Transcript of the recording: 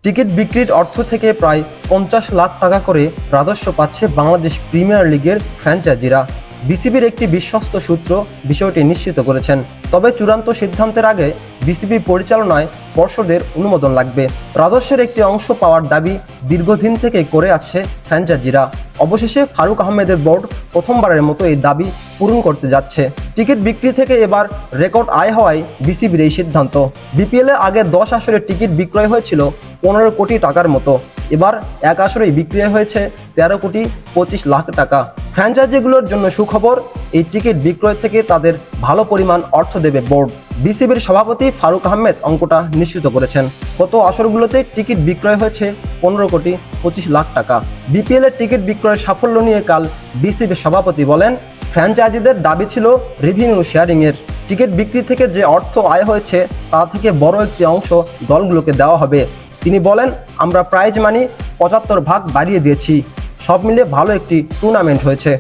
Ticket বিক্রির অর্থ থেকে প্রায় 50 লাখ টাকা করে রাজস্ব পাচ্ছে বাংলাদেশ প্রিমিয়ার লিগের ফ্র্যাঞ্চাইজিরা। বিসিবির একটি বিশ্বস্ত সূত্র বিষয়টি নিশ্চিত করেছেন। তবে চূড়ান্ত সিদ্ধান্তের আগে বিসিবি পরিচালনায় পর্ষদের অনুমোদন লাগবে। রাজস্বের একটি অংশ পাওয়ার দাবি দীর্ঘদিন থেকে করে আসছে ফ্র্যাঞ্চাইজিরা। অবশেষে ফারুক আহমেদের বোর্ড প্রথমবারের মতো এই দাবি পূরণ করতে যাচ্ছে। টিকিট বিক্রি থেকে এবার রেকর্ড আয় হওয়ায় বিসিবির এই সিদ্ধান্ত। বিপিএলে আগে 10 আসরের টিকিট বিক্রয় হয়েছিল 15 কোটি টাকার মতো। এবার এক আসরেই বিক্রি হয়েছে 13 কোটি 25 লাখ টাকা। ফ্র্যাঞ্চাইজিগুলোর জন্য সুখবর, এই টিকিট বিক্রয় থেকে তাদের ভালো পরিমাণ অর্থ দেবে বোর্ড। বিসিবির সভাপতি ফারুক আহমেদ অঙ্কটা নিশ্চিত করেছেন। গত আসরগুলোতে টিকিট বিক্রয় হয়েছে 15 কোটি 25 লাখ টাকা। বিপিএলের টিকিট বিক্রয়ের সাফল্য নিয়ে কাল বিসিবির সভাপতি বলেন, ফ্র্যাঞ্চাইজিদের দাবি ছিল রেভিনিউ শেয়ারিংয়ের। টিকিট বিক্রি থেকে যে অর্থ আয় হয়েছে তা থেকে বড় একটি অংশ দলগুলোকে দেওয়া হবে। তিনি বলেন, আমরা প্রাইজ মানি 75 ভাগ বাড়িয়ে দিয়েছি। সব মিলে ভালো একটি টুর্নামেন্ট হয়েছে।